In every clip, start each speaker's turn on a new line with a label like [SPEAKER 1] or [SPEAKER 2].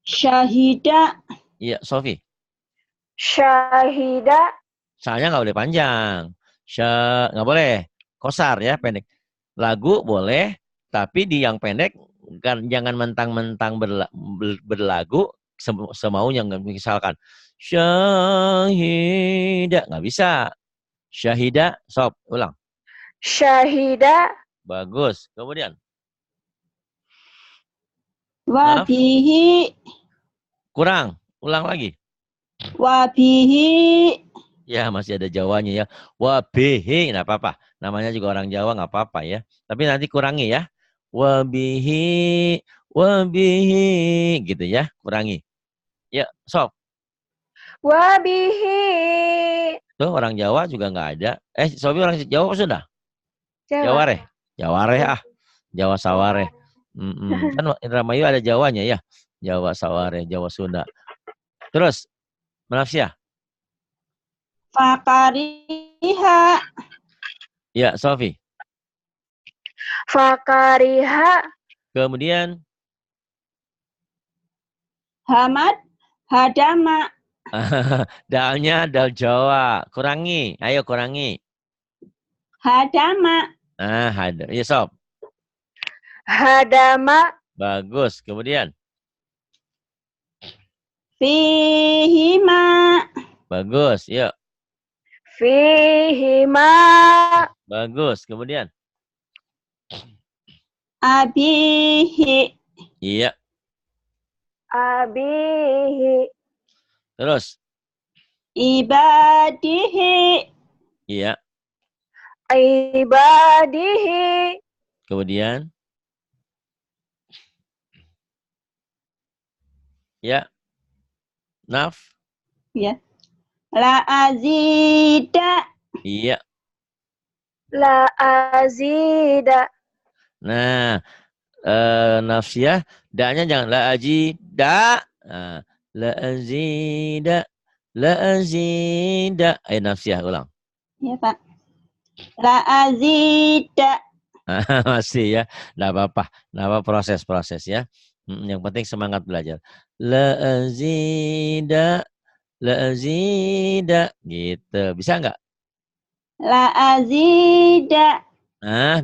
[SPEAKER 1] Syahida.
[SPEAKER 2] Iya, Sofi.
[SPEAKER 3] Syahida.
[SPEAKER 2] Soalnya nggak boleh panjang. Nggak boleh. Kosar ya, pendek. Lagu boleh, tapi di yang pendek kan jangan mentang-mentang berlagu semaunya. Misalkan Syahida, nggak bisa. Syahida, sob, ulang.
[SPEAKER 3] Syahida.
[SPEAKER 2] Bagus. Kemudian.
[SPEAKER 1] Wabihi.
[SPEAKER 2] Kurang. Ulang lagi.
[SPEAKER 1] Wabihi.
[SPEAKER 2] Ya, masih ada Jawanya ya. Wabihi, nggak apa-apa. Namanya juga orang Jawa, nggak apa-apa ya. Tapi nanti kurangi ya. Wabihi, wabihi, gitu ya. Kurangi. Ya, sob.
[SPEAKER 3] Wabihi.
[SPEAKER 2] Tuh, orang Jawa juga nggak ada. Sobi orang Jawa sudah?
[SPEAKER 3] Jawa.
[SPEAKER 2] Jawareh. Jawareh ah. Jawa Sawareh. Kan Indramayu ada Jawanya ya. Jawa Sawareh, Jawa Sunda. Terus, Manafsia.
[SPEAKER 1] Fakariha.
[SPEAKER 2] Ya, Sofi.
[SPEAKER 3] Fakariha.
[SPEAKER 2] Kemudian.
[SPEAKER 1] Hamad. Hadama.
[SPEAKER 2] Dalnya dal Jawa. Kurangi. Ayo kurangi.
[SPEAKER 1] Hadama.
[SPEAKER 2] Ada. Ya, sob.
[SPEAKER 3] Hadama.
[SPEAKER 2] Bagus. Kemudian.
[SPEAKER 1] Fihima.
[SPEAKER 2] Bagus. Yuk.
[SPEAKER 3] Fihima.
[SPEAKER 2] Bagus. Kemudian.
[SPEAKER 1] Abihi.
[SPEAKER 2] Iya.
[SPEAKER 3] Abihi.
[SPEAKER 2] Terus.
[SPEAKER 1] Ibadihi.
[SPEAKER 2] Iya.
[SPEAKER 3] Ibadihi.
[SPEAKER 2] Kemudian. Ya. Naf.
[SPEAKER 1] Ya. La azida.
[SPEAKER 2] Iya.
[SPEAKER 3] La azida.
[SPEAKER 2] Nah. Nafsiyah. Da-nya jangan. La ajida. Nah. La azida. La azida. Nafsiyah. Ulang.
[SPEAKER 1] Ya, Pak. La azida.
[SPEAKER 2] Masih ya. Nggak apa-apa. Nggak apa proses-proses ya. Yang penting semangat belajar. La azida. La azida. Gitu. Bisa nggak?
[SPEAKER 1] La azida.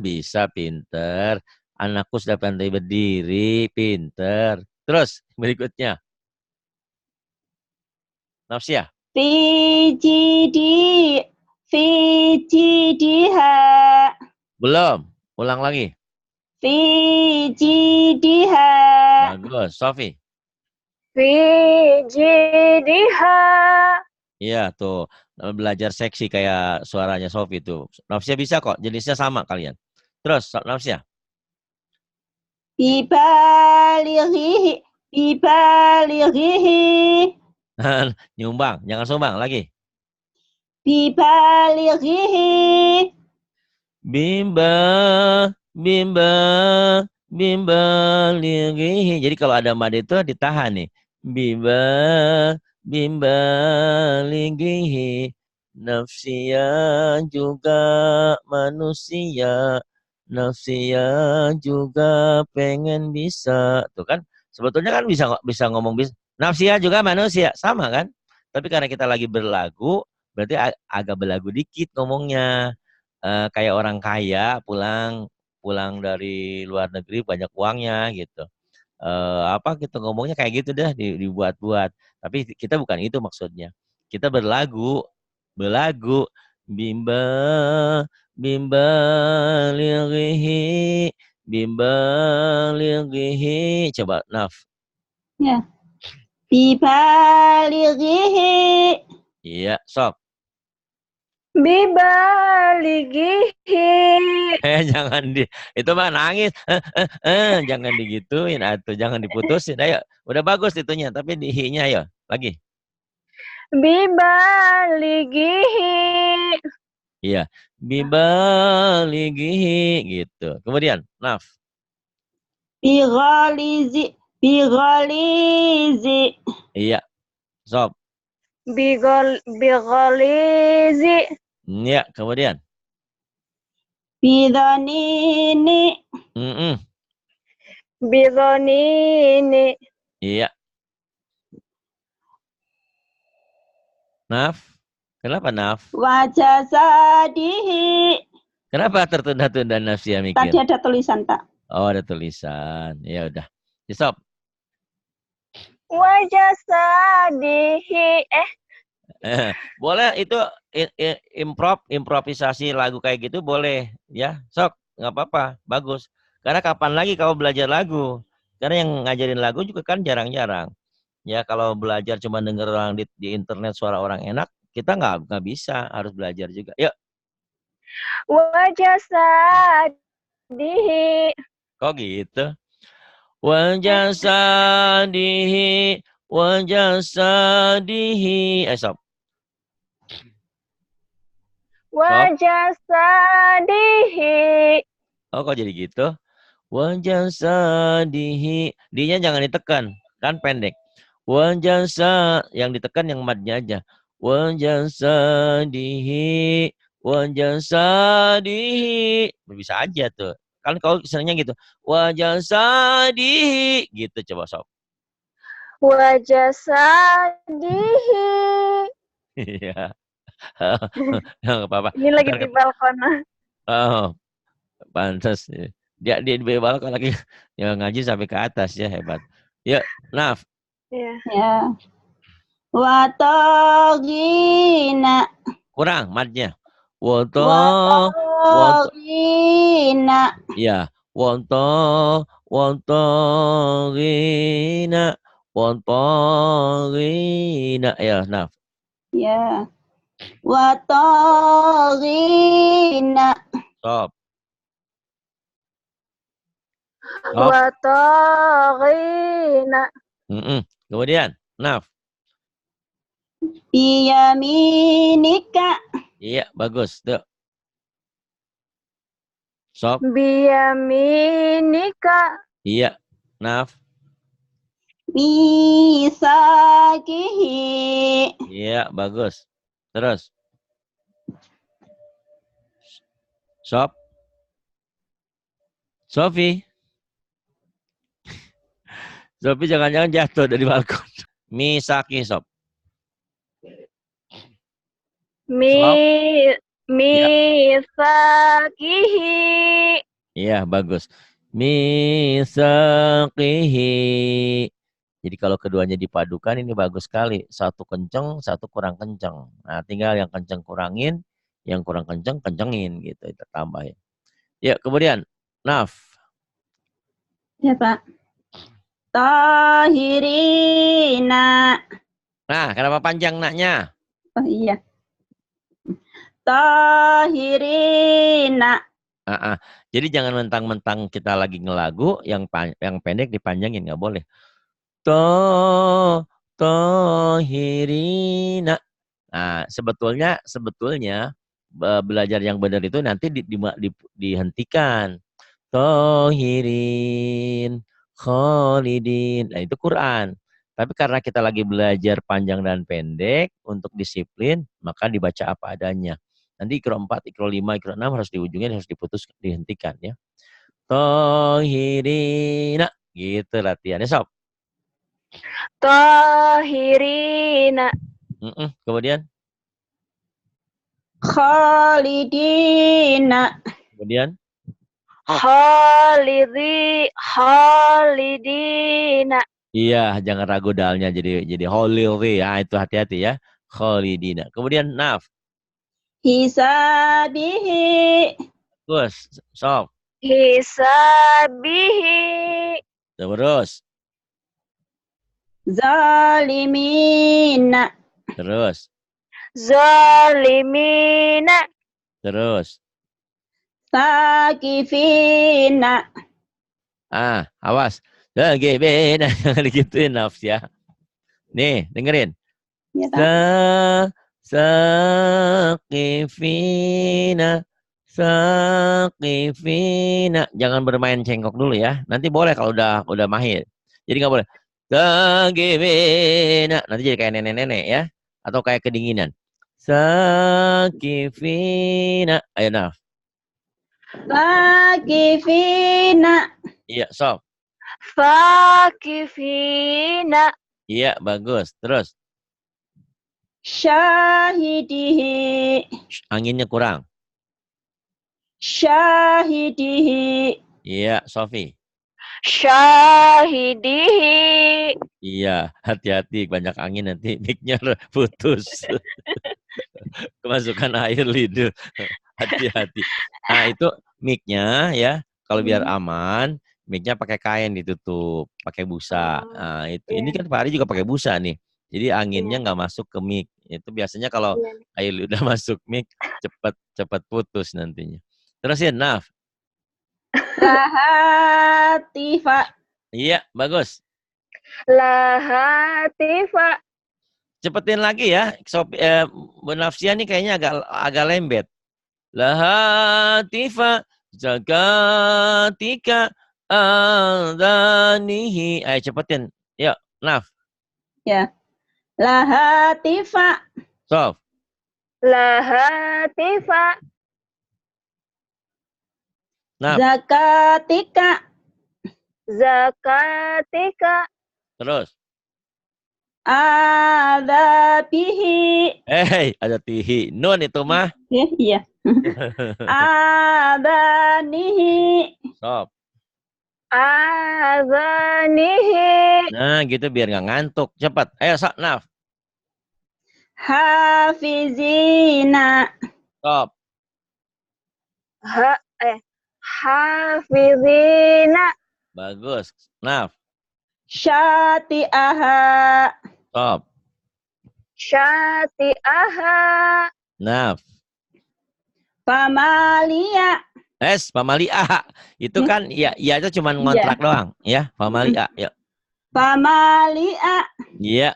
[SPEAKER 2] Bisa. Pinter. Anakku sudah pandai berdiri. Pinter. Terus berikutnya. Nafsiyah.
[SPEAKER 1] Fijidi. Fijidiha.
[SPEAKER 2] Belum. Ulang lagi.
[SPEAKER 1] Fijidiha.
[SPEAKER 2] Bagus. Sofi.
[SPEAKER 3] Fijidiha.
[SPEAKER 2] Iya tuh. Belajar seksi kayak suaranya Sofi tuh. Nafsiyah bisa kok. Jenisnya sama kalian. Terus Nafsiyah.
[SPEAKER 1] Bibalighihi. Bibalighihi.
[SPEAKER 2] Nyumbang. Jangan sumbang lagi.
[SPEAKER 1] Bibalighihi.
[SPEAKER 2] Bimba, bimba, bimba lighihi. Jadi kalau ada mad itu ditahan nih. Bimba, bimba lighihi. Nafsia juga manusia. Nafsia juga pengen bisa. Tuh kan sebetulnya kan bisa ngomong bisa. Nafsia juga manusia, sama kan? Tapi karena kita lagi berlagu, berarti agak berlagu dikit ngomongnya. Kayak orang kaya pulang dari luar negeri banyak uangnya gitu. Apa kita ngomongnya kayak gitu dah dibuat-buat. Tapi kita bukan itu maksudnya. Kita berlagu bimba bimba lighihi bimba lighihi. Coba Naf.
[SPEAKER 1] Ya. Bibalighihi.
[SPEAKER 2] Iya, sok.
[SPEAKER 3] Bibalighihi.
[SPEAKER 2] Jangan itu mah nangis. Jangan digituin atau jangan diputusin. Ayo, udah bagus itunya, tapi di hi-nya ayo. Lagi.
[SPEAKER 3] Bibalighihi.
[SPEAKER 2] Iya. Bibalighihi gitu. Kemudian, Naf.
[SPEAKER 1] Bighalizi. Bighalizi.
[SPEAKER 2] Iya. Sob.
[SPEAKER 3] Bighalizi.
[SPEAKER 2] Iya, kemudian.
[SPEAKER 1] Bidhanini.
[SPEAKER 2] Bidhanini.
[SPEAKER 3] Iya.
[SPEAKER 2] Iya. Naf. Kenapa Naf?
[SPEAKER 1] Wa jasadihi.
[SPEAKER 2] Kenapa tertunda-tunda Nafsia
[SPEAKER 1] Tadi
[SPEAKER 2] mikir?
[SPEAKER 1] ada tulisan, Pak.
[SPEAKER 2] Oh, ada tulisan. Ya udah. Stop.
[SPEAKER 3] Wa jasadihi.
[SPEAKER 2] Boleh itu improvisasi lagu kayak gitu boleh ya. Sok, nggak apa-apa. Bagus. Karena kapan lagi kau belajar lagu? Karena yang ngajarin lagu juga kan jarang-jarang. Ya kalau belajar cuma denger orang di internet suara orang enak, kita nggak bisa, harus belajar juga. Yuk,
[SPEAKER 3] Wa jasadihi.
[SPEAKER 2] kok gitu? Wajah sadihi, wajah sadihi. Sob.
[SPEAKER 3] Wa jasadihi.
[SPEAKER 2] Oh, kok jadi gitu? Wajah sadihi. D-nya jangan ditekan, kan pendek. Wajah yang ditekan yang madnya aja. Wajah sadihi, wajah sadihi. Bisa aja tuh. Kan kau senangnya gitu. Wajah sadihi. Gitu coba sob.
[SPEAKER 3] Wa jasadihi.
[SPEAKER 2] Iya. Nggak apa-apa.
[SPEAKER 3] Ini lagi di balkon.
[SPEAKER 2] Oh, pantas. Dia di bawah kalau lagi yang ngaji sampai ke atas ya, hebat. Yuk, Naf.
[SPEAKER 3] Iya.
[SPEAKER 1] Ya. Wa taghina.
[SPEAKER 2] Kurang madnya. Woto,
[SPEAKER 1] Wa
[SPEAKER 2] woto.
[SPEAKER 1] taghina.
[SPEAKER 2] Ya, woto, woto, gina, woto, gina. Ya, Naf.
[SPEAKER 1] Ya. Wa taghina.
[SPEAKER 2] Stop. Stop.
[SPEAKER 3] Wa taghina.
[SPEAKER 2] Kemudian, Naf.
[SPEAKER 1] Biyaminika.
[SPEAKER 2] Iya, bagus. Tuh. Stop.
[SPEAKER 3] Biyaminika.
[SPEAKER 2] Iya, Naf.
[SPEAKER 1] Misakihi.
[SPEAKER 2] Iya, bagus. Terus. Stop. Sofi. Sofi jangan-jangan jatuh dari balkon. Misaki, Sob.
[SPEAKER 3] Misakihi.
[SPEAKER 2] Iya, bagus. Misakihi. Jadi kalau keduanya dipadukan ini bagus sekali. Satu kenceng, satu kurang kenceng. Nah, tinggal yang kenceng kurangin, yang kurang kenceng kencengin gitu. Kita tambahin. Ya, kemudian Naf.
[SPEAKER 1] Ya, Pak. Tahirina.
[SPEAKER 2] Nah, kenapa panjang naknya?
[SPEAKER 1] Oh iya. Tahirina.
[SPEAKER 2] Jadi jangan mentang-mentang kita lagi ngelagu, yang pendek dipanjangin, nggak boleh. Tohirina. Nah, sebetulnya belajar yang benar itu nanti dihentikan. Tohirin, kholidin. Nah, itu Quran. Tapi karena kita lagi belajar panjang dan pendek untuk disiplin, maka dibaca apa adanya. Nanti ikro 4, ikro 5, ikro 6 harus di ujungnya harus diputus, dihentikan ya. Tohirina. Gitu latihannya, Sob.
[SPEAKER 3] Tahirina.
[SPEAKER 2] Kemudian?
[SPEAKER 1] Khalidina.
[SPEAKER 2] Kemudian?
[SPEAKER 3] Khalidina.
[SPEAKER 2] Iya, jangan ragu dalnya jadi holili. Ya, itu hati-hati ya. Khalidina. Kemudian Naf.
[SPEAKER 1] Hisabihi.
[SPEAKER 2] Terus, Sob.
[SPEAKER 3] Hisabihi.
[SPEAKER 2] Terus.
[SPEAKER 1] Zalimina.
[SPEAKER 2] Terus.
[SPEAKER 3] Zalimina.
[SPEAKER 2] Terus.
[SPEAKER 1] Sakifina.
[SPEAKER 2] Awas. Lagi beda. Jangan digituin Naf ya. Nih, dengerin.
[SPEAKER 1] Ya, Pak.
[SPEAKER 2] Sakifina. Sakifina. Jangan bermain cengkok dulu ya. Nanti boleh kalau udah mahir. Jadi nggak boleh. Sakifina. Nanti jadi kayak nenek-nenek ya. Atau kayak kedinginan. Sakifina. Ayo Naf.
[SPEAKER 1] Sakifina.
[SPEAKER 2] Iya, Sob.
[SPEAKER 3] Fakifina.
[SPEAKER 2] Iya, bagus. Terus.
[SPEAKER 1] Syahidihi.
[SPEAKER 2] Anginnya kurang.
[SPEAKER 1] Syahidihi.
[SPEAKER 2] Iya, Sofi.
[SPEAKER 3] Syahidihi.
[SPEAKER 2] Iya, hati-hati banyak angin nanti mic-nya putus. Kemasukan air lidu. Hati-hati. Nah, itu mic-nya ya, kalau biar aman, mic-nya pakai kain ditutup, pakai busa.
[SPEAKER 3] Oh,
[SPEAKER 2] Nah, itu. Ini
[SPEAKER 3] iya.
[SPEAKER 2] kan Pak Ari juga pakai busa nih. Jadi anginnya
[SPEAKER 3] Iya.
[SPEAKER 2] nggak masuk ke mic. Itu biasanya kalau
[SPEAKER 3] Iya.
[SPEAKER 2] air udah masuk mic, cepat putus nantinya. Terusin, Naf.
[SPEAKER 1] Lahatifa.
[SPEAKER 2] Iya, bagus.
[SPEAKER 3] Lahatifa.
[SPEAKER 2] Cepetin lagi ya. Bu Nafsia nih kayaknya agak lembet. Lahatifa zakatika adanihi. Ayo cepetin. Yuk, Naf.
[SPEAKER 1] Ya. Lahatifa.
[SPEAKER 2] Sof.
[SPEAKER 3] Lahatifa.
[SPEAKER 2] Naf.
[SPEAKER 1] Zakatika.
[SPEAKER 3] Zakatika.
[SPEAKER 2] Terus.
[SPEAKER 1] Adabihi.
[SPEAKER 2] Ada tihi. Nun itu mah.
[SPEAKER 1] Iya. Adanihi.
[SPEAKER 2] Sof.
[SPEAKER 3] Azanihi.
[SPEAKER 2] Nah gitu biar nggak ngantuk. Cepat. Ayo sok, Naf.
[SPEAKER 1] Hafizina.
[SPEAKER 2] Sof.
[SPEAKER 3] Hafizina.
[SPEAKER 2] Bagus. Naf.
[SPEAKER 1] Syati'aha.
[SPEAKER 2] Sof.
[SPEAKER 3] Syati'aha.
[SPEAKER 2] Naf.
[SPEAKER 1] Pamalia.
[SPEAKER 2] Pamalia. Itu kan ya itu cuma
[SPEAKER 1] Iya.
[SPEAKER 2] ngontrak doang ya. Pamalia. Yuk.
[SPEAKER 1] Pamalia.
[SPEAKER 2] Iya.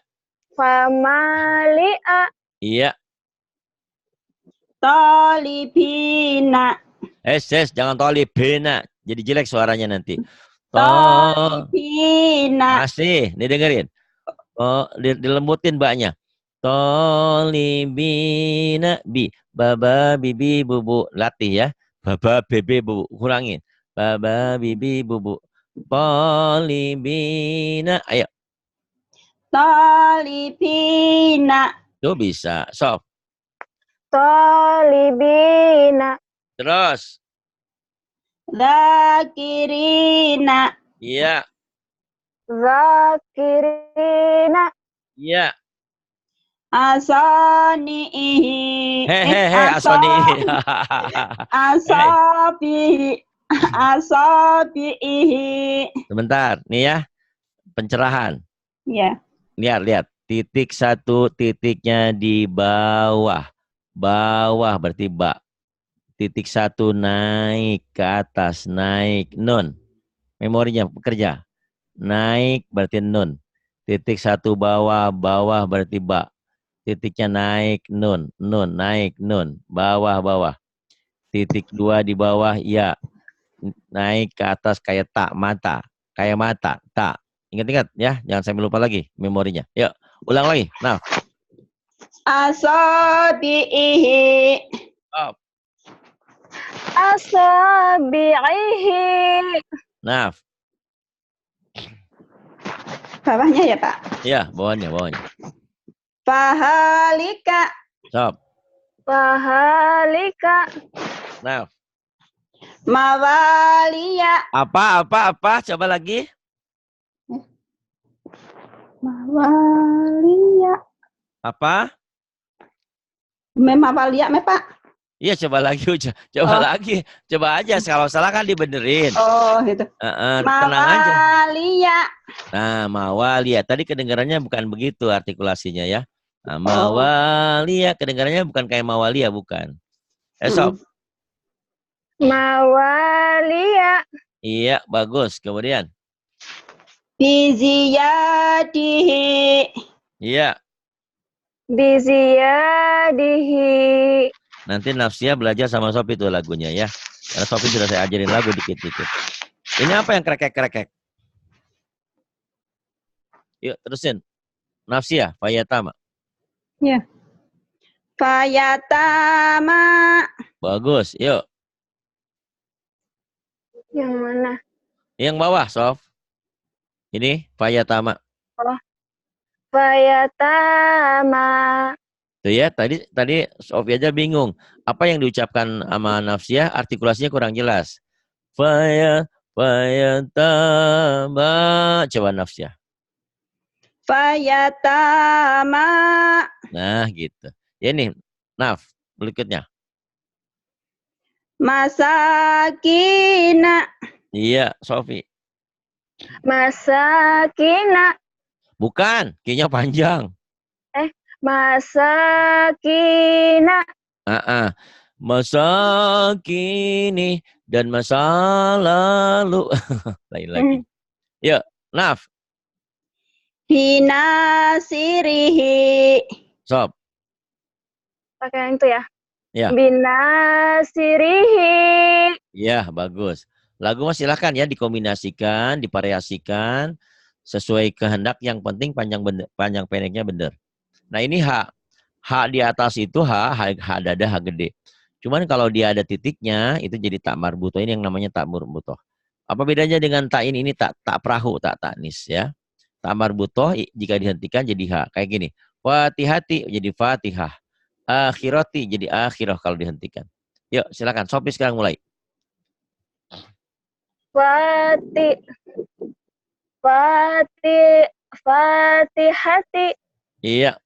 [SPEAKER 3] Famalia.
[SPEAKER 2] Iya.
[SPEAKER 1] Tolibina.
[SPEAKER 2] Jangan tolibina. Jadi jelek suaranya nanti.
[SPEAKER 1] Tolibina.
[SPEAKER 2] Masih, nih dengerin. Dilembutin mbaknya. Tolibina bi. Baba bibi bubu. Latih ya. Baba bebe bubu. Kurangin. Baba bibi bubu. Tolibina. Ayo.
[SPEAKER 1] Tolibina.
[SPEAKER 2] Tuh bisa. Sof.
[SPEAKER 3] Tolibina.
[SPEAKER 2] Terus.
[SPEAKER 1] Zakirina.
[SPEAKER 2] Iya.
[SPEAKER 3] Zakirina.
[SPEAKER 2] Iya.
[SPEAKER 1] Asonihi.
[SPEAKER 2] Asoni.
[SPEAKER 1] Asobihi. Asobihi.
[SPEAKER 2] Sebentar, nih ya. Pencerahan.
[SPEAKER 1] Ya.
[SPEAKER 2] Lihat. Titik satu, titiknya di bawah. Bawah berarti bak. Titik satu naik ke atas. Naik nun. Memorinya bekerja. Naik berarti nun. Titik satu bawah. Bawah berarti bak. Titiknya naik nun. Nun. Naik nun. Bawah. Bawah. Titik dua di bawah ya. Naik ke atas kayak tak mata. Kayak mata. Tak. Ingat-ingat ya. Jangan sampai lupa lagi memorinya. Yuk. Ulang lagi. Nah.
[SPEAKER 1] Asobihi.
[SPEAKER 2] Oh.
[SPEAKER 3] Asabi'ihi.
[SPEAKER 2] Nah.
[SPEAKER 1] Bawahnya ya, Pak?
[SPEAKER 2] Ya, bawahnya.
[SPEAKER 1] Fahalika.
[SPEAKER 2] Stop.
[SPEAKER 3] Fahalika.
[SPEAKER 2] Nah.
[SPEAKER 1] Mawalia.
[SPEAKER 2] Apa? Coba lagi.
[SPEAKER 1] Mawalia.
[SPEAKER 2] Apa?
[SPEAKER 1] Mawalia, Pak?
[SPEAKER 2] Iya, coba lagi. Coba lagi. Coba aja. Kalau salah kan dibenerin.
[SPEAKER 1] Oh, itu.
[SPEAKER 2] Tenang aja.
[SPEAKER 1] Mawalia.
[SPEAKER 2] Nah, mawalia. Tadi kedengarannya bukan begitu artikulasinya ya. Nah, mawalia. Kedengarannya bukan kayak mawalia, bukan. Sob.
[SPEAKER 3] Mawalia.
[SPEAKER 2] Iya, bagus. Kemudian.
[SPEAKER 1] Biziyadihi.
[SPEAKER 2] Iya.
[SPEAKER 3] Biziyadihi.
[SPEAKER 2] Nanti Nafsia belajar sama Sopi itu lagunya ya. Karena Sopi sudah saya ajarin lagu dikit-dikit. Ini apa yang krekek-krekek? Yuk, terusin. Nafsia, Fayatama.
[SPEAKER 1] Ya. Fayatama.
[SPEAKER 2] Bagus, yuk.
[SPEAKER 3] Yang mana?
[SPEAKER 2] Yang bawah, Sof. Ini Fayatama.
[SPEAKER 3] Oh. Fayatama.
[SPEAKER 2] Tuh ya, tadi Sofi aja bingung. Apa yang diucapkan sama Nafsiyah, artikulasinya kurang jelas. Fayatama. Coba Nafsiyah.
[SPEAKER 1] Fayatama.
[SPEAKER 2] Nah, gitu. Ya nih, Naf, berikutnya.
[SPEAKER 1] Masakina.
[SPEAKER 2] Iya, Sofi.
[SPEAKER 3] Masakina.
[SPEAKER 2] Bukan, kayaknya panjang.
[SPEAKER 3] Masakina.
[SPEAKER 2] Masa kini dan masa lalu. Lain lagi. Yuk, Naf,
[SPEAKER 1] Binasirihi.
[SPEAKER 2] Sob.
[SPEAKER 3] Pakai yang itu ya.
[SPEAKER 2] Ya.
[SPEAKER 3] Binasirihi.
[SPEAKER 2] Iya, bagus. Lagu mah silakan ya dikombinasikan, divariasikan sesuai kehendak. Yang penting panjang pendeknya benar. Nah ini H. H di atas itu H dada, H gede. Cuman kalau dia ada titiknya, itu jadi tak marbutoh. Ini yang namanya tak marbutoh. Apa bedanya dengan tak ini tak perahu, tak taknis ya. Tak marbutoh jika dihentikan jadi H. Kayak gini. Fatihati jadi Fatihah. Akhirati jadi akhirah kalau dihentikan. Yuk silakan. Sopi sekarang mulai.
[SPEAKER 3] Fatihati.
[SPEAKER 2] Iya.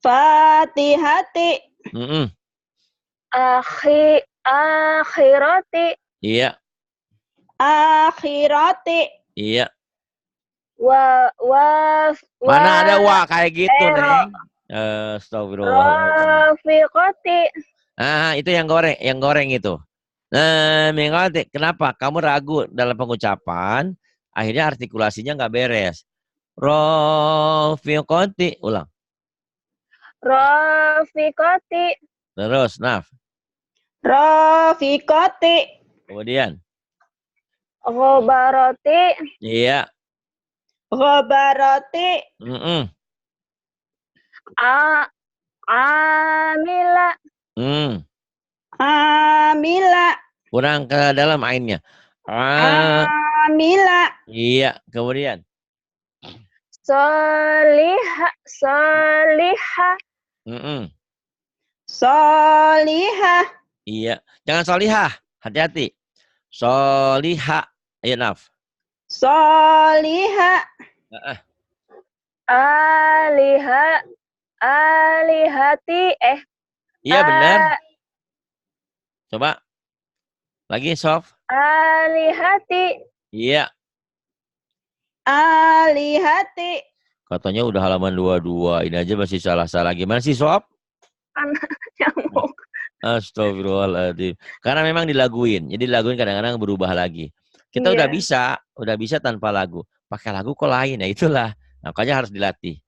[SPEAKER 1] Fatihati.
[SPEAKER 3] Akhirati.
[SPEAKER 2] Iya.
[SPEAKER 1] Akhirati.
[SPEAKER 2] Iya.
[SPEAKER 3] Mana
[SPEAKER 2] ada wa kayak gitu, Neng? Astagfirullah.
[SPEAKER 3] Rafiqati.
[SPEAKER 2] Itu yang goreng itu. Nah, mengerti kenapa kamu ragu dalam pengucapan, akhirnya artikulasinya nggak beres. Rafiqati, ulang.
[SPEAKER 3] Rafiqati.
[SPEAKER 2] Terus, Naf.
[SPEAKER 1] Rafiqati.
[SPEAKER 2] Kemudian.
[SPEAKER 3] Ghobarati.
[SPEAKER 2] Iya.
[SPEAKER 1] Ghobarati.
[SPEAKER 3] Amila.
[SPEAKER 1] Amila.
[SPEAKER 2] Kurang ke dalam ainnya.
[SPEAKER 1] Amila.
[SPEAKER 2] Iya, kemudian.
[SPEAKER 3] Soliha.
[SPEAKER 1] Solihah.
[SPEAKER 2] Iya, jangan solihah, hati-hati. Solihah, ayo Naf.
[SPEAKER 1] Solihah.
[SPEAKER 3] Alihati.
[SPEAKER 2] Iya benar. Coba. Lagi, Sof.
[SPEAKER 3] Alihati.
[SPEAKER 2] Iya.
[SPEAKER 1] Alihati.
[SPEAKER 2] Katanya udah halaman 22. Ini aja masih salah-salah. Gimana sih, Sof?
[SPEAKER 3] Anak nyamuk.
[SPEAKER 2] Astagfirullahaladzim. Karena memang dilaguin. Jadi dilaguin kadang-kadang berubah lagi. Kita udah bisa tanpa lagu. Pakai lagu kok lain. Ya itulah. Makanya harus dilatih.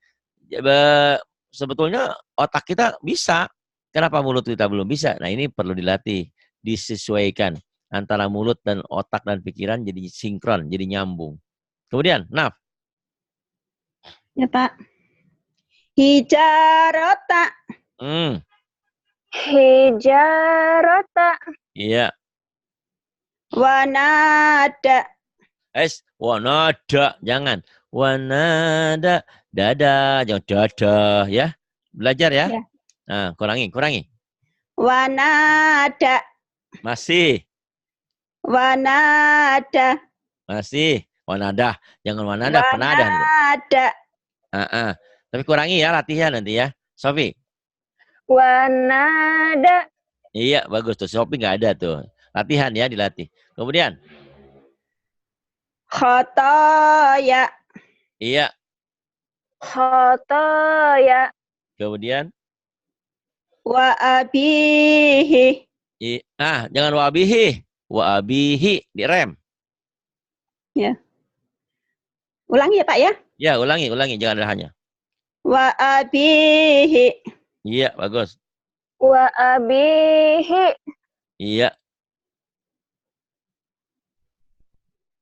[SPEAKER 2] Sebetulnya otak kita bisa. Kenapa mulut kita belum bisa? Nah ini perlu dilatih. Disesuaikan. Antara mulut dan otak dan pikiran jadi sinkron. Jadi nyambung. Kemudian, Naf.
[SPEAKER 1] Ya Pak. Hijarota.
[SPEAKER 3] Hijarota.
[SPEAKER 2] Iya.
[SPEAKER 1] Wanada.
[SPEAKER 2] Wanada. Jangan. Wanada. Dada. Jangan dada. Ya. Belajar ya. Nah, kurangi.
[SPEAKER 1] Wanada.
[SPEAKER 2] Masih.
[SPEAKER 1] Wanada.
[SPEAKER 2] Masih. Wanada. Jangan wanada. Penada.
[SPEAKER 1] Wanada.
[SPEAKER 2] Tapi kurangi ya latihan nanti ya. Sofi.
[SPEAKER 3] Wanada.
[SPEAKER 2] Iya, bagus tuh. Sofi nggak ada tuh. Latihan ya, dilatih. Kemudian.
[SPEAKER 1] Khotoya.
[SPEAKER 2] Iya.
[SPEAKER 3] Khotoya.
[SPEAKER 2] Kemudian.
[SPEAKER 1] Wa abihi.
[SPEAKER 2] Jangan wa abihi. Wa abihi. Direm.
[SPEAKER 1] Ya. Ulangi ya Pak ya.
[SPEAKER 2] Ya, ulangi. Jangan ada hanya.
[SPEAKER 1] Wa abihi.
[SPEAKER 2] Iya, bagus.
[SPEAKER 3] Wa abihi.
[SPEAKER 2] Iya.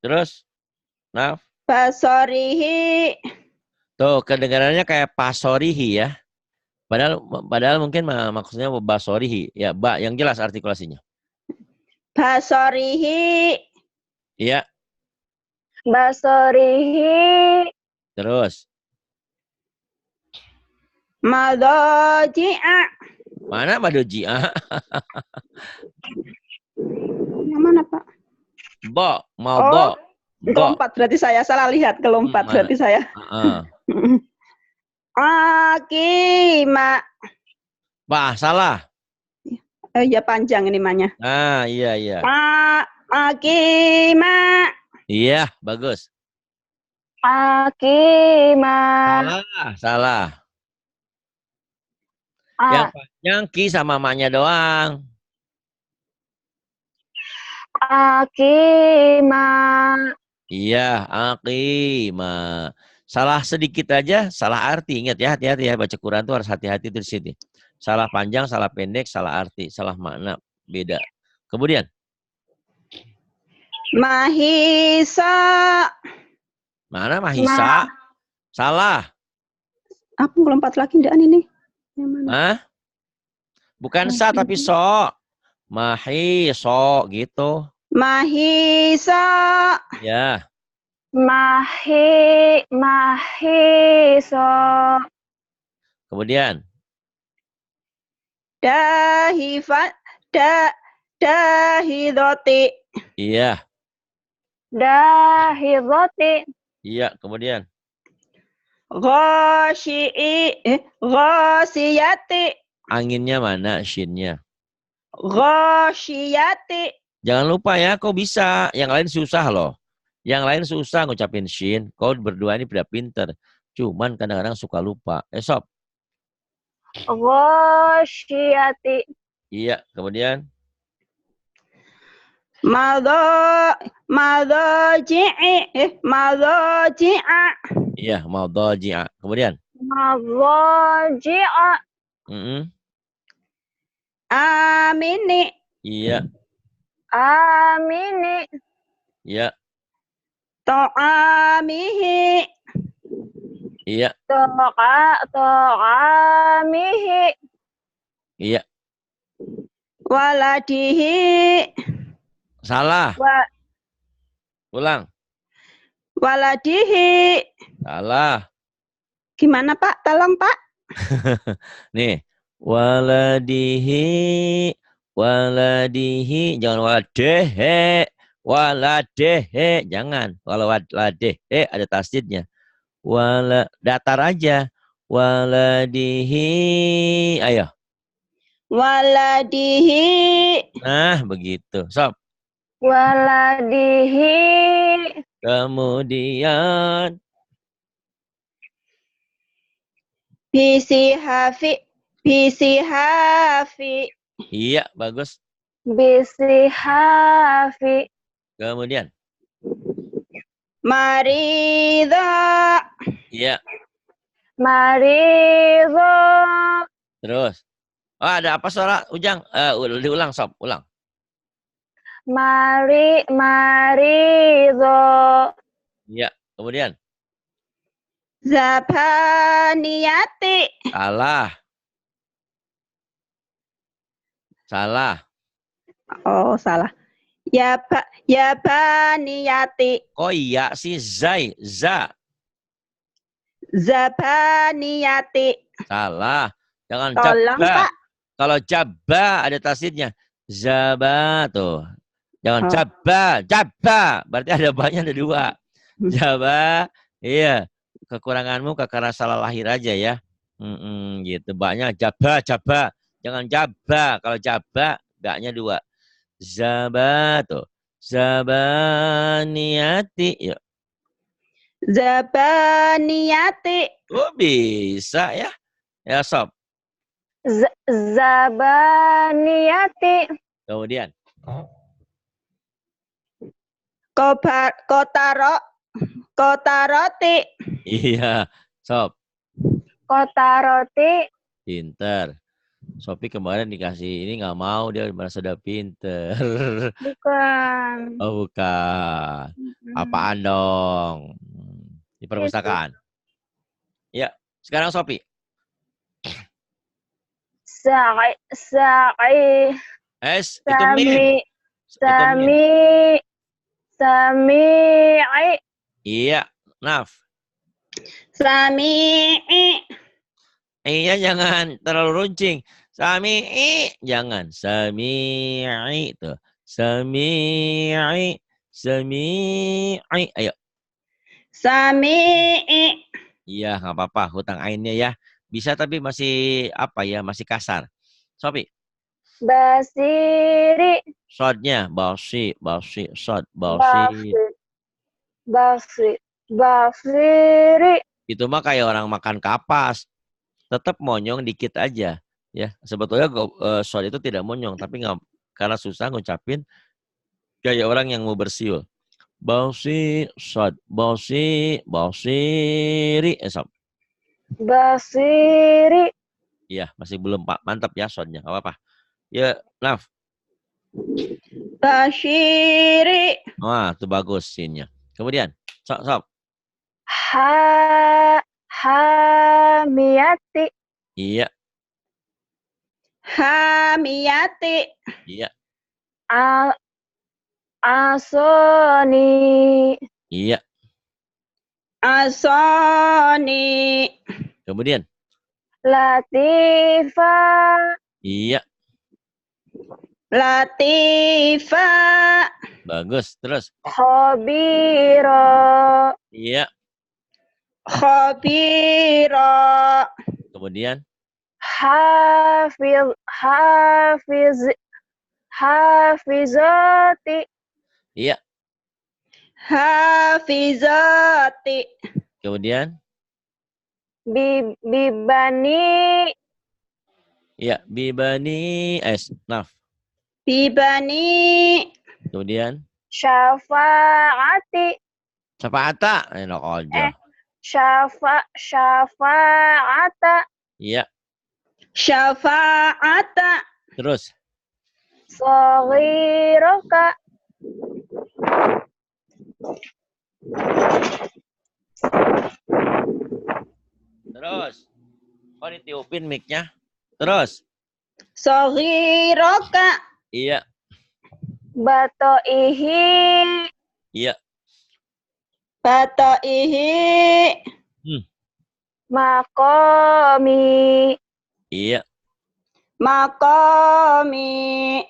[SPEAKER 2] Terus. Naf.
[SPEAKER 1] Basorihi.
[SPEAKER 2] Tuh, kedengarannya kayak pasorihi ya. Padahal mungkin maksudnya basorihi. Ya, yang jelas artikulasinya.
[SPEAKER 1] Basorihi.
[SPEAKER 2] Iya.
[SPEAKER 3] Basorihi.
[SPEAKER 2] Terus.
[SPEAKER 1] Madaji'a.
[SPEAKER 2] Mana madoji'a?
[SPEAKER 1] Yang mana, Pak?
[SPEAKER 2] Bo, mau
[SPEAKER 1] Oh,
[SPEAKER 2] bo. Bo.
[SPEAKER 1] kelompat berarti saya salah lihat, kelompat
[SPEAKER 2] Mana?
[SPEAKER 1] berarti saya. Akima.
[SPEAKER 2] Bah, salah.
[SPEAKER 1] Ya panjang ini namanya.
[SPEAKER 2] Ah, iya, iya.
[SPEAKER 1] Akima.
[SPEAKER 2] Iya, bagus.
[SPEAKER 3] Akima.
[SPEAKER 2] Salah, salah. Yang panjang ki sama maknya doang.
[SPEAKER 3] Akima.
[SPEAKER 2] Iya, akima. Salah sedikit aja, salah arti. Ingat ya, hati-hati ya. Baca Quran tuh harus hati-hati tuh di sini. Salah panjang, salah pendek, salah arti, salah makna. Beda. Kemudian.
[SPEAKER 1] Mahisa.
[SPEAKER 2] Mana mahisa? Salah.
[SPEAKER 1] Aku melompat lagi ndak ini? Yang mana?
[SPEAKER 2] Hah? Bukan sa tapi so. Mahiso gitu.
[SPEAKER 1] Mahisa.
[SPEAKER 2] Ya.
[SPEAKER 3] Mahiso.
[SPEAKER 2] Kemudian.
[SPEAKER 1] Dahidoti.
[SPEAKER 2] Iya.
[SPEAKER 3] Dahidoti.
[SPEAKER 2] Iya, kemudian.
[SPEAKER 1] Ghasiyati.
[SPEAKER 2] Anginnya mana shinnya?
[SPEAKER 1] Ghasiyati.
[SPEAKER 2] Jangan lupa ya, kau bisa. Yang lain susah loh. Yang lain susah ngucapin shin. Kau berdua ini udah pinter. Cuman kadang-kadang suka lupa. Sob.
[SPEAKER 3] Ghasiyati.
[SPEAKER 2] Iya, kemudian.
[SPEAKER 1] Madaji'a.
[SPEAKER 2] Iya, madaji'a. Kemudian.
[SPEAKER 3] Madaji'a.
[SPEAKER 1] Amini.
[SPEAKER 2] Iya.
[SPEAKER 3] Amini.
[SPEAKER 2] Iya.
[SPEAKER 1] Ta'amihi.
[SPEAKER 2] Iya.
[SPEAKER 3] Ta'amihi.
[SPEAKER 2] Iya.
[SPEAKER 1] Waladihi.
[SPEAKER 2] Salah. Ulang.
[SPEAKER 1] Waladihi.
[SPEAKER 2] Salah.
[SPEAKER 1] Gimana Pak? Tolong Pak.
[SPEAKER 2] Nih. Waladihi. Waladihi. Jangan waladehe. Waladehe. Jangan. Kalau waladehe ada tasdidnya. Datar aja. Waladihi. Ayo.
[SPEAKER 1] Waladihi.
[SPEAKER 2] Nah, begitu. Sob.
[SPEAKER 3] Waladihi.
[SPEAKER 2] Kemudian.
[SPEAKER 1] Bisihafi. Bisihafi.
[SPEAKER 2] Iya, bagus.
[SPEAKER 3] Bisihafi.
[SPEAKER 2] Kemudian.
[SPEAKER 1] Marida.
[SPEAKER 2] Iya.
[SPEAKER 3] Marido.
[SPEAKER 2] Terus. Oh, ada apa suara Ujang? Diulang, Sob. Ulang.
[SPEAKER 3] Marido.
[SPEAKER 2] Iya. Kemudian.
[SPEAKER 1] Zabaniyati.
[SPEAKER 2] Salah. Salah.
[SPEAKER 1] Oh, salah. Yabaniyati.
[SPEAKER 2] Oh iya sih. Za.
[SPEAKER 1] Zabaniyati.
[SPEAKER 2] Salah. Jangan
[SPEAKER 1] Tolong
[SPEAKER 2] jabba.
[SPEAKER 1] Pak.
[SPEAKER 2] Kalau jabba ada tasdidnya. Zaba tuh. Jangan
[SPEAKER 1] Oh.
[SPEAKER 2] Jabba. Berarti ada banyak, ada dua. Jabba. Iya. Kekuranganmu karena salah lahir aja ya. Gitu. Banyak jabba. Jangan jabba. Kalau jabba, gaknya dua. Zaba tuh. Zabaniyati. Yuk.
[SPEAKER 1] Zabaniyati.
[SPEAKER 2] Oh bisa ya. Ya Sob.
[SPEAKER 3] Zabaniyati.
[SPEAKER 2] Kemudian.
[SPEAKER 1] Kotaroti.
[SPEAKER 2] Iya. Sob.
[SPEAKER 3] Kota roti.
[SPEAKER 2] Pinter. Sopi kemarin dikasih ini nggak mau, dia merasa udah pinter.
[SPEAKER 3] Bukan.
[SPEAKER 2] Oh bukan. Apaan dong? Di perpustakaan. Ya, sekarang Sopi.
[SPEAKER 3] Sa'i.
[SPEAKER 2] Itu mim.
[SPEAKER 3] Sami'i.
[SPEAKER 2] Iya, Naf.
[SPEAKER 1] Sami'i.
[SPEAKER 2] I-nya jangan terlalu runcing. Sami'i. Jangan. Sami'i. Tuh. Sami'i. Sami'i. Ayo.
[SPEAKER 1] Sami'i.
[SPEAKER 2] Iya, nggak apa-apa. Hutang ainnya ya. Bisa tapi masih apa ya? Masih kasar. Sopi.
[SPEAKER 3] Basiri.
[SPEAKER 2] Sodnya. Basi. Basi. Sod. Basi.
[SPEAKER 3] Basir. Basir. Basiri.
[SPEAKER 2] Itu mah kayak orang makan kapas. Tetap monyong dikit aja. Ya, sebetulnya sod itu tidak monyong. Tapi nggak, karena susah ngucapin. Kayak orang yang mau bersiul. Basi. Sod. Basi. Basiri. Sob.
[SPEAKER 3] Basiri.
[SPEAKER 2] Iya, masih belum Pak. Mantap ya sodnya. Nggak apa-apa. Ya, Naf.
[SPEAKER 1] Bashiri.
[SPEAKER 2] Wah, itu bagus sinnya. Kemudian, sob.
[SPEAKER 3] Hamiyati.
[SPEAKER 2] Iya,
[SPEAKER 1] Hamiyati.
[SPEAKER 2] iya,
[SPEAKER 3] Asoni.
[SPEAKER 2] iya.
[SPEAKER 1] Asoni.
[SPEAKER 2] Kemudian,
[SPEAKER 3] Latifa.
[SPEAKER 2] iya,
[SPEAKER 1] Latifa.
[SPEAKER 2] bagus. Terus,
[SPEAKER 3] Khabira.
[SPEAKER 2] iya.
[SPEAKER 1] Khabira.
[SPEAKER 2] Kemudian,
[SPEAKER 3] Hafizati.
[SPEAKER 2] iya.
[SPEAKER 1] Hafizati.
[SPEAKER 2] Kemudian,
[SPEAKER 3] Bibani.
[SPEAKER 2] iya. Bibani Naf.
[SPEAKER 1] Bibani.
[SPEAKER 2] Kemudian,
[SPEAKER 3] Syafaati.
[SPEAKER 2] Syafaata. Enak aja.
[SPEAKER 3] Syafaata.
[SPEAKER 2] Iya.
[SPEAKER 1] Syafa'ata.
[SPEAKER 2] Terus,
[SPEAKER 3] Saghiraka.
[SPEAKER 2] terus. Oh, ditiupin mic-nya. Terus,
[SPEAKER 1] Saghiraka.
[SPEAKER 2] iya,
[SPEAKER 3] Batoihi.
[SPEAKER 2] iya.
[SPEAKER 1] Bata'ihi.
[SPEAKER 3] Makomi.
[SPEAKER 2] Iya.
[SPEAKER 1] Maqami.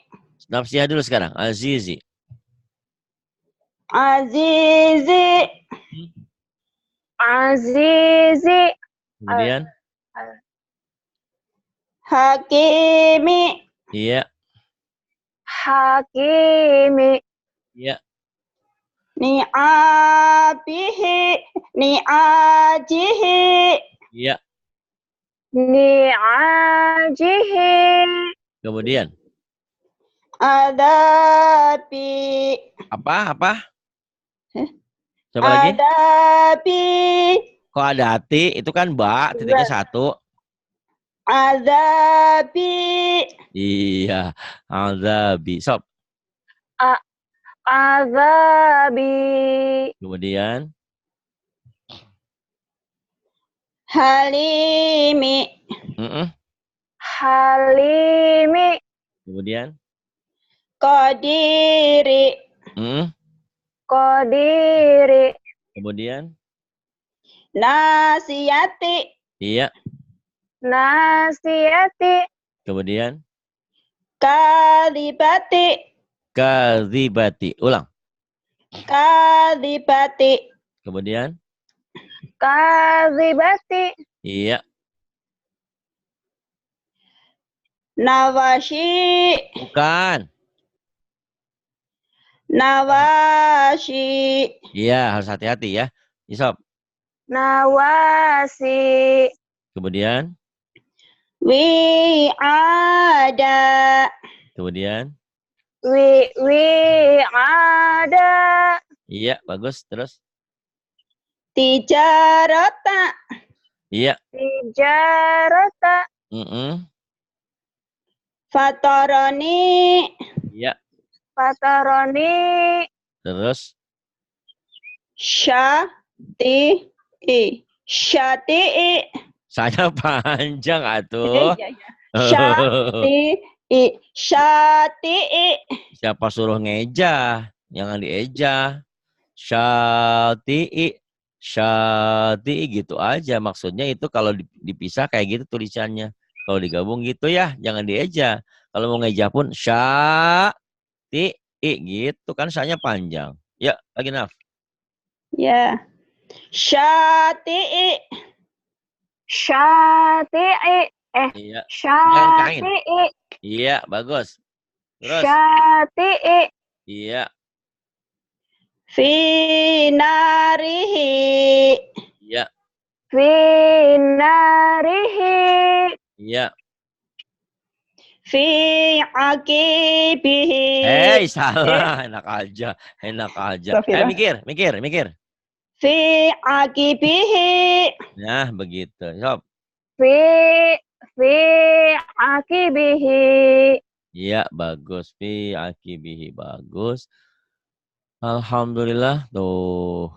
[SPEAKER 2] Nafsiyah dulu sekarang. Azizi.
[SPEAKER 1] Azizi.
[SPEAKER 3] Azizi.
[SPEAKER 2] Kemudian,
[SPEAKER 1] Hakimi.
[SPEAKER 2] iya,
[SPEAKER 3] Hakimi.
[SPEAKER 2] iya,
[SPEAKER 1] Ni'abihi. Ni'ajihi.
[SPEAKER 2] iya.
[SPEAKER 3] Ni'ajihi.
[SPEAKER 2] Kemudian,
[SPEAKER 1] Adabi.
[SPEAKER 2] apa?
[SPEAKER 1] Hah?
[SPEAKER 2] Coba lagi.
[SPEAKER 1] Adabi.
[SPEAKER 2] Kok ada hati? Itu kan mbak, titiknya satu.
[SPEAKER 1] Azabi.
[SPEAKER 2] Iya, azabi. Sob.
[SPEAKER 3] Azabi.
[SPEAKER 2] Kemudian,
[SPEAKER 1] Halimi.
[SPEAKER 3] Halimi.
[SPEAKER 2] Kemudian,
[SPEAKER 1] Qadiri.
[SPEAKER 3] Qadiri.
[SPEAKER 2] Kemudian,
[SPEAKER 1] Nasiyati.
[SPEAKER 2] iya.
[SPEAKER 3] Nasiyati.
[SPEAKER 2] Kemudian,
[SPEAKER 1] Kadibati.
[SPEAKER 2] kadzibati. Ulang.
[SPEAKER 1] Kadibati.
[SPEAKER 2] Kemudian,
[SPEAKER 3] Kadzibati.
[SPEAKER 2] iya.
[SPEAKER 1] Nawashi.
[SPEAKER 2] Bukan.
[SPEAKER 1] Nawashi.
[SPEAKER 2] Iya, harus hati-hati ya. Sob.
[SPEAKER 3] Nawasi.
[SPEAKER 2] Kemudian,
[SPEAKER 1] Wi'ada.
[SPEAKER 2] kemudian,
[SPEAKER 3] Ada.
[SPEAKER 2] iya, bagus. Terus,
[SPEAKER 1] Tijarata.
[SPEAKER 2] iya.
[SPEAKER 3] Tijarata.
[SPEAKER 1] Fataroni.
[SPEAKER 2] Iya.
[SPEAKER 3] Fataroni.
[SPEAKER 2] Terus,
[SPEAKER 1] Syati'i. Syati'i.
[SPEAKER 2] saya panjang atuh.
[SPEAKER 1] Syati'i. Syati'i.
[SPEAKER 2] Siapa suruh ngeja? Jangan dieja. Syati'i. Syati gitu aja. Maksudnya itu kalau dipisah kayak gitu tulisannya. Kalau digabung gitu ya, jangan dieja. Kalau mau ngeja pun syati gitu kan syanya panjang. Ya, lagi Naf.
[SPEAKER 1] Ya. Syati'i.
[SPEAKER 3] Syati'i.
[SPEAKER 2] Iya. Jangan kain.
[SPEAKER 3] Syati'i.
[SPEAKER 2] Iya, bagus. Terus.
[SPEAKER 3] Syati'i.
[SPEAKER 2] Iya.
[SPEAKER 1] Fi narihi.
[SPEAKER 2] Iya.
[SPEAKER 3] Fi narihi.
[SPEAKER 2] Iya.
[SPEAKER 1] Fi aqibihi.
[SPEAKER 2] Hei, salah. Enak aja. Enak aja.
[SPEAKER 1] Astagfirullah.
[SPEAKER 2] Mikir.
[SPEAKER 1] Fi aqibihi.
[SPEAKER 2] Nah, begitu. Sob.
[SPEAKER 3] Fi akibihi.
[SPEAKER 2] Iya, bagus. Fi akibihi. Bagus. Alhamdulillah. Tuh.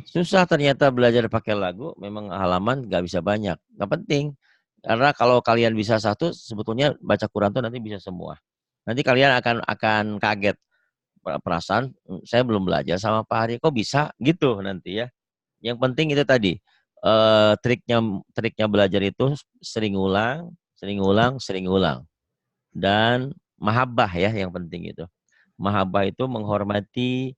[SPEAKER 2] Susah ternyata belajar pakai lagu. Memang halaman nggak bisa banyak. Nggak penting. Karena kalau kalian bisa satu, sebetulnya baca Quran tuh nanti bisa semua. Nanti kalian akan kaget. Perasaan, saya belum belajar sama Pak Hari. Kok bisa? Gitu nanti ya. Yang penting itu tadi. Triknya belajar itu sering ulang. Dan mahabbah ya yang penting itu. Mahabbah itu menghormati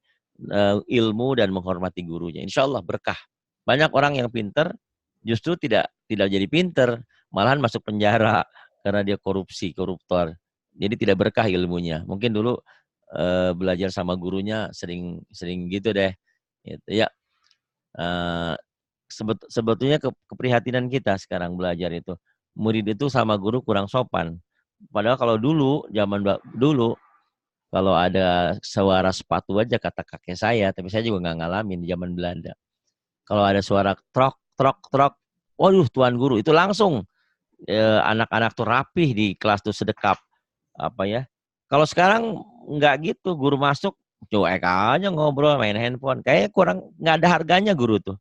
[SPEAKER 2] ilmu dan menghormati gurunya. Insya Allah berkah. Banyak orang yang pinter justru tidak jadi pinter, malahan masuk penjara karena dia koruptor. Jadi tidak berkah ilmunya. Mungkin dulu belajar sama gurunya sering gitu deh. Gitu, ya. Sebetulnya keprihatinan kita sekarang belajar itu. Murid itu sama guru kurang sopan. Padahal kalau dulu, zaman dulu, kalau ada suara sepatu aja kata kakek saya, tapi saya juga nggak ngalamin di zaman Belanda. Kalau ada suara trok, waduh tuan guru, itu langsung anak-anak tuh rapih di kelas tuh sedekap. Apa ya? Kalau sekarang nggak gitu, guru masuk, cuek aja ngobrol, main handphone. Kayaknya kurang, nggak ada harganya guru tuh.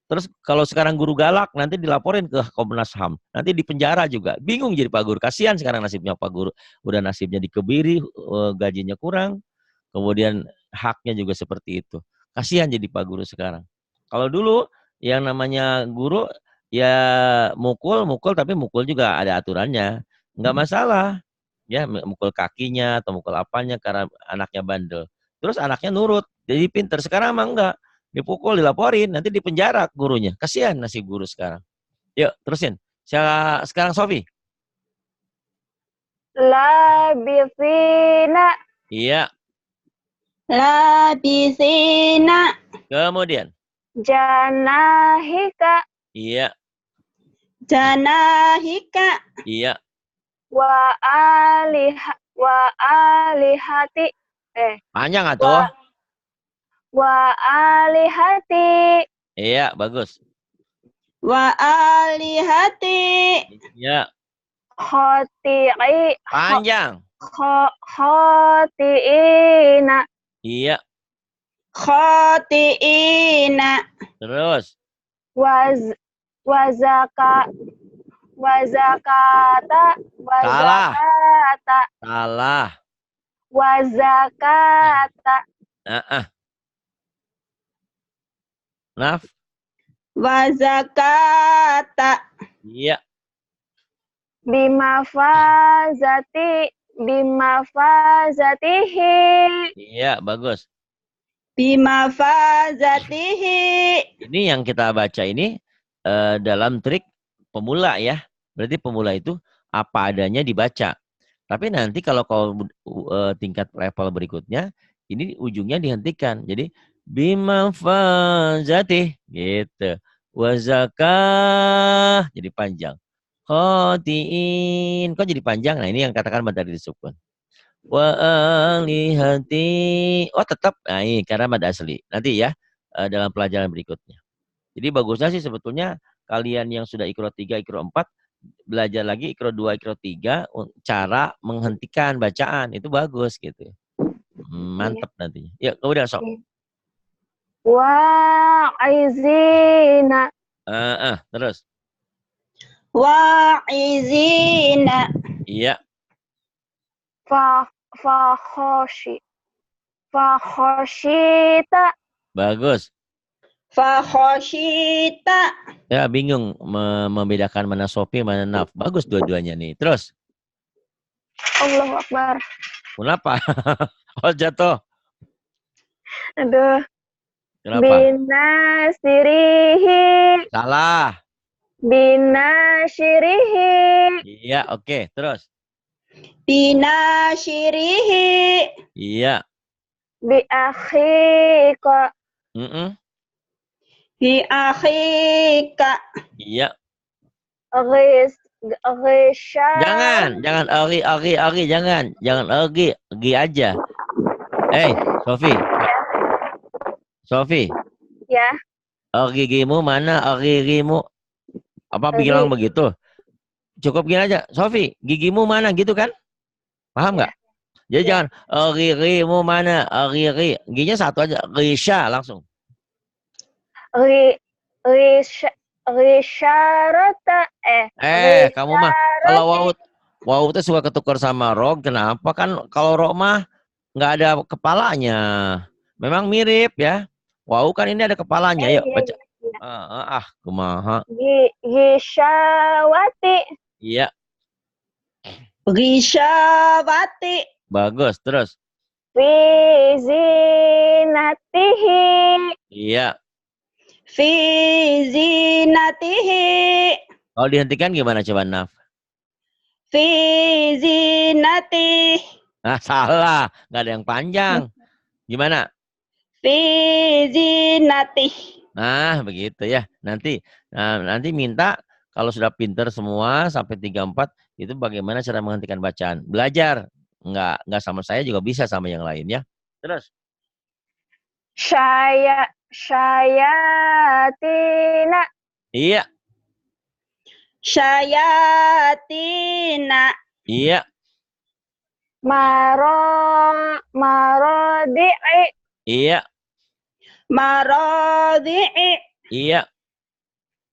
[SPEAKER 2] Terus kalau sekarang guru galak, nanti dilaporin ke Komnas HAM. Nanti di penjara juga. Bingung jadi Pak Guru. Kasihan sekarang nasibnya Pak Guru. Udah nasibnya dikebiri, gajinya kurang. Kemudian haknya juga seperti itu. Kasihan jadi Pak Guru sekarang. Kalau dulu yang namanya guru, ya mukul, tapi mukul juga ada aturannya. Nggak masalah. Ya, mukul kakinya atau mukul apanya karena anaknya bandel. Terus anaknya nurut. Jadi pinter. Sekarang mah enggak. Dipukul, dilaporin, nanti di penjara gurunya. Kasihan nasib guru sekarang. Yuk, terusin. Sekarang Sofi.
[SPEAKER 3] Labithina.
[SPEAKER 2] Iya.
[SPEAKER 1] Labisina.
[SPEAKER 2] Kemudian.
[SPEAKER 3] Janahika.
[SPEAKER 2] Iya.
[SPEAKER 1] Janahika.
[SPEAKER 2] Iya.
[SPEAKER 3] Wa alihati.
[SPEAKER 2] Panjang atuh.
[SPEAKER 3] Wa alihati.
[SPEAKER 2] Iya, bagus.
[SPEAKER 1] Wa alihati.
[SPEAKER 2] Iya.
[SPEAKER 3] Khoti'i.
[SPEAKER 2] Panjang.
[SPEAKER 3] Khoti'ina.
[SPEAKER 2] Iya.
[SPEAKER 1] Khoti'ina.
[SPEAKER 2] Terus.
[SPEAKER 3] Wazakata.
[SPEAKER 2] Salah.
[SPEAKER 3] Wazakata.
[SPEAKER 2] Naf.
[SPEAKER 1] Wazakata.
[SPEAKER 2] Iya.
[SPEAKER 3] Bimafazatihi.
[SPEAKER 2] Iya, bagus.
[SPEAKER 1] Bimafazatihi.
[SPEAKER 2] Ini yang kita baca ini dalam trik pemula ya. Berarti pemula itu apa adanya dibaca. Tapi nanti kalau kau tingkat level berikutnya, ini ujungnya dihentikan. Jadi bimafazatih gitu. Wazakah jadi panjang. Khotiin kok jadi panjang. Nah, ini yang katakan mad disukun. Wa alihati. Oh, tetap. Nah, ini karena mad asli. Nanti ya dalam pelajaran berikutnya. Jadi bagusnya sih sebetulnya kalian yang sudah ikro 3, ikro 4 belajar lagi ikro 2, ikro 3 cara menghentikan bacaan itu bagus gitu. Mantap nantinya. Ya, kemudian sok.
[SPEAKER 3] Wa'izina.
[SPEAKER 2] Terus.
[SPEAKER 1] Wa'izina.
[SPEAKER 2] Iya.
[SPEAKER 3] Fakhoshita.
[SPEAKER 2] Bagus.
[SPEAKER 1] Fakhoshita.
[SPEAKER 2] Ya, bingung membedakan mana Sofi, mana Naf. Bagus dua-duanya nih. Terus,
[SPEAKER 3] Allahu Akbar.
[SPEAKER 2] kenapa? Oh, jatuh.
[SPEAKER 3] Aduh.
[SPEAKER 2] Kenapa?
[SPEAKER 3] Binasirihi.
[SPEAKER 2] Salah.
[SPEAKER 3] Binashirihi.
[SPEAKER 2] Iya, oke. Terus.
[SPEAKER 1] Binashirihi.
[SPEAKER 2] Iya.
[SPEAKER 3] Biakhika.
[SPEAKER 2] Mm-mm.
[SPEAKER 1] Bi akhika.
[SPEAKER 2] Iya.
[SPEAKER 3] Ghisha.
[SPEAKER 2] Jangan agi, jangan agi aja. Sofi,
[SPEAKER 3] Ya.
[SPEAKER 2] gigimu mana gigimu? Apa bilang begitu? Cukup gini aja, Sofi, gigimu mana gitu kan? Paham nggak? Jadi
[SPEAKER 3] Ya.
[SPEAKER 2] jangan gigimu mana giginya satu aja, gisha langsung.
[SPEAKER 3] Risharata.
[SPEAKER 2] Kamu mah kalau wau itu suka ketukar sama rog, kenapa kan kalau rog mah nggak ada kepalanya. Memang mirip ya. Wau kan ini ada kepalanya. Yuk baca. Kumaha.
[SPEAKER 3] Gishawati.
[SPEAKER 2] Iya,
[SPEAKER 1] Gishawati.
[SPEAKER 2] bagus. Terus.
[SPEAKER 3] Fi zinatihi.
[SPEAKER 2] Iya.
[SPEAKER 1] Fi zinatihi.
[SPEAKER 2] Kalau dihentikan gimana coba, Naf?
[SPEAKER 1] Fi zinatihi.
[SPEAKER 2] Salah. Nggak ada yang panjang. Gimana?
[SPEAKER 1] Fi zinatihi.
[SPEAKER 2] Nah, begitu ya. Nanti minta kalau sudah pinter semua sampai 3-4 itu bagaimana cara menghentikan bacaan. Belajar. Nggak sama saya juga bisa sama yang lain ya. Terus.
[SPEAKER 3] Syayatina.
[SPEAKER 2] Iya.
[SPEAKER 1] Syayatina.
[SPEAKER 2] Iya.
[SPEAKER 3] Marodi'i.
[SPEAKER 2] Iya.
[SPEAKER 1] Maradi'i.
[SPEAKER 2] Iya.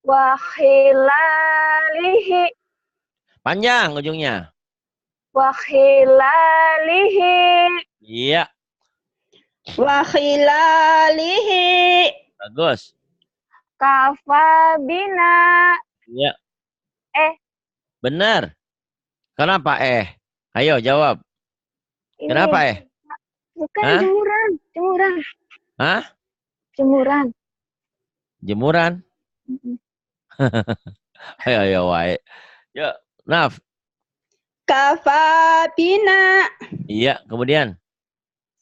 [SPEAKER 3] Wakhilalihi.
[SPEAKER 2] Panjang ujungnya.
[SPEAKER 3] Wakhilalihi.
[SPEAKER 2] Iya.
[SPEAKER 1] Wakhilalihi.
[SPEAKER 2] Bagus.
[SPEAKER 3] Kafabina.
[SPEAKER 2] Iya.
[SPEAKER 3] Benar.
[SPEAKER 2] Benar. Kenapa Ayo jawab.
[SPEAKER 3] Ini
[SPEAKER 2] Kenapa
[SPEAKER 3] bukan
[SPEAKER 2] Hah?
[SPEAKER 3] jemuran.
[SPEAKER 2] Hah?
[SPEAKER 3] Jemuran.
[SPEAKER 2] Jemuran? Ayo wae. Yuk, Naf.
[SPEAKER 1] Kafabina.
[SPEAKER 2] Iya, kemudian.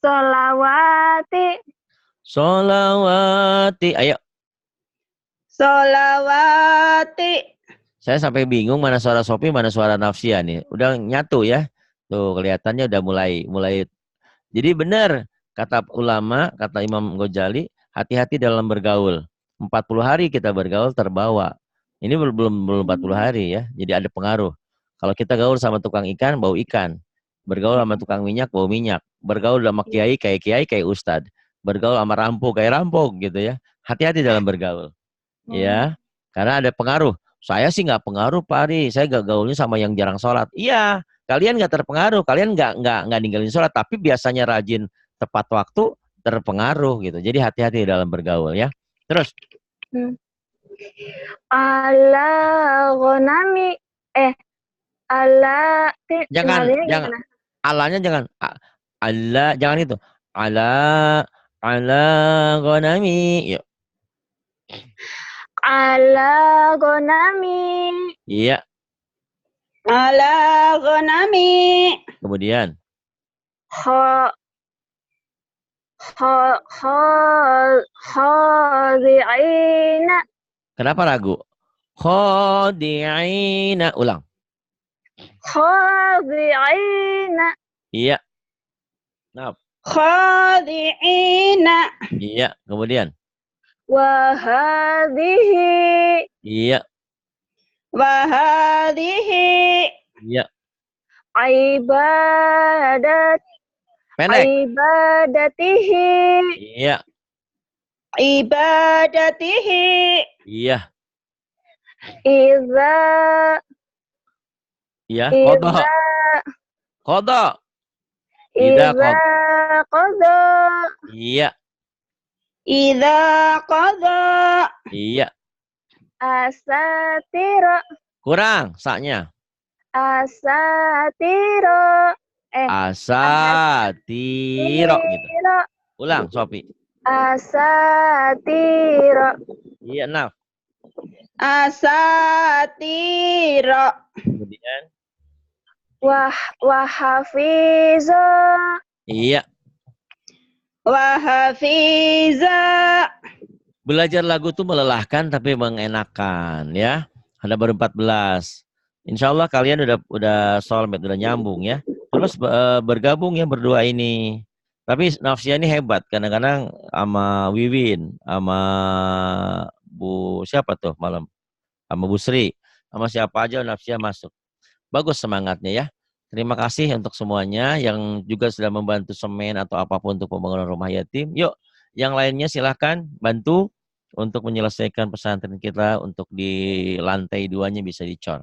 [SPEAKER 3] Solawati.
[SPEAKER 2] Solawati. Ayo.
[SPEAKER 1] Solawati.
[SPEAKER 2] Saya sampai bingung mana suara Sofi, mana suara Nafsia nih. Udah nyatu ya. Tuh, kelihatannya udah mulai. Jadi benar kata ulama, kata Imam Ghazali, hati-hati dalam bergaul. 40 hari kita bergaul terbawa. Ini belum 40 hari ya. Jadi ada pengaruh. Kalau kita gaul sama tukang ikan, bau ikan. Bergaul sama tukang minyak, bau minyak. Bergaul sama kiai, kayak ustad. Bergaul sama rampok, kayak rampok gitu ya. Hati-hati dalam bergaul. Ya, karena ada pengaruh. Saya sih nggak pengaruh, Pak Ari. Saya gak gaulnya sama yang jarang sholat. Iya, kalian nggak terpengaruh. Kalian nggak ninggalin sholat, tapi biasanya rajin tepat waktu terpengaruh gitu. Jadi hati-hati dalam bergaul ya. Terus.
[SPEAKER 3] Ala ghanami. Ala.
[SPEAKER 2] Jangan. Alanya jangan. Allah, jangan itu. Ala ghanami. Yuk.
[SPEAKER 3] Ala ghanami.
[SPEAKER 2] Iya.
[SPEAKER 1] Ala ghanami.
[SPEAKER 2] Kemudian.
[SPEAKER 3] Khadi'ina.
[SPEAKER 2] Kenapa ragu? Khadi'ina. Ulang.
[SPEAKER 3] Khadi'ina.
[SPEAKER 2] Iya. Nah.
[SPEAKER 1] Khadi'ina.
[SPEAKER 2] Iya. Kemudian.
[SPEAKER 3] Wahadihi.
[SPEAKER 2] Iya.
[SPEAKER 1] Wahadihi.
[SPEAKER 2] Iya.
[SPEAKER 3] Ibadat.
[SPEAKER 2] Pendek.
[SPEAKER 3] Ibadatihi.
[SPEAKER 2] Iya.
[SPEAKER 1] Ibadatihi.
[SPEAKER 2] Iya.
[SPEAKER 3] Iza.
[SPEAKER 2] Iya. Qadha.
[SPEAKER 3] Iza qadha.
[SPEAKER 2] Iya.
[SPEAKER 1] Idza qadha.
[SPEAKER 2] Iya.
[SPEAKER 3] Asatiro.
[SPEAKER 2] Kurang saknya.
[SPEAKER 3] Asatiro.
[SPEAKER 2] Asatiro gitu.
[SPEAKER 3] Asatiro.
[SPEAKER 2] Ulang, Sofi.
[SPEAKER 3] Asatiro.
[SPEAKER 2] Iya, Naf.
[SPEAKER 1] Asatiro.
[SPEAKER 2] Kemudian.
[SPEAKER 3] Wahafizo.
[SPEAKER 2] Iya.
[SPEAKER 1] Wahafiza.
[SPEAKER 2] Belajar lagu itu melelahkan tapi mengenakan ya. Ada baru 14. Insya Allah kalian udah soulmate, udah nyambung ya. Terus bergabung ya berdua ini. Tapi Nafsia ini hebat. Kadang-kadang sama Wiwin, sama Bu siapa tuh malam, sama Bu Sri, sama siapa aja Nafsia masuk. Bagus semangatnya ya. Terima kasih untuk semuanya yang juga sudah membantu semen atau apapun untuk pembangunan rumah yatim. Yuk, yang lainnya silahkan bantu untuk menyelesaikan pesantren kita untuk di lantai 2-nya bisa dicor.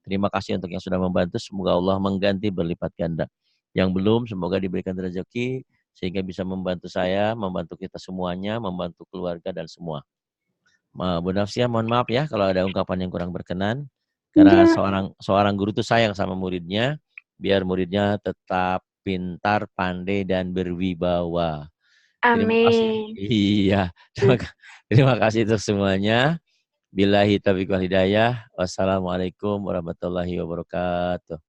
[SPEAKER 2] Terima kasih untuk yang sudah membantu. Semoga Allah mengganti berlipat ganda. Yang belum, semoga diberikan rezeki sehingga bisa membantu saya, membantu kita semuanya, membantu keluarga dan semua. Bu Nafsia, mohon maaf ya kalau ada ungkapan yang kurang berkenan. Karena seorang guru itu sayang sama muridnya, biar muridnya tetap pintar, pandai, dan berwibawa. Terima kasih.
[SPEAKER 3] Amin.
[SPEAKER 2] Iya, terima kasih untuk semuanya. Billahi taufiq wal hidayah. Wassalamualaikum warahmatullahi wabarakatuh.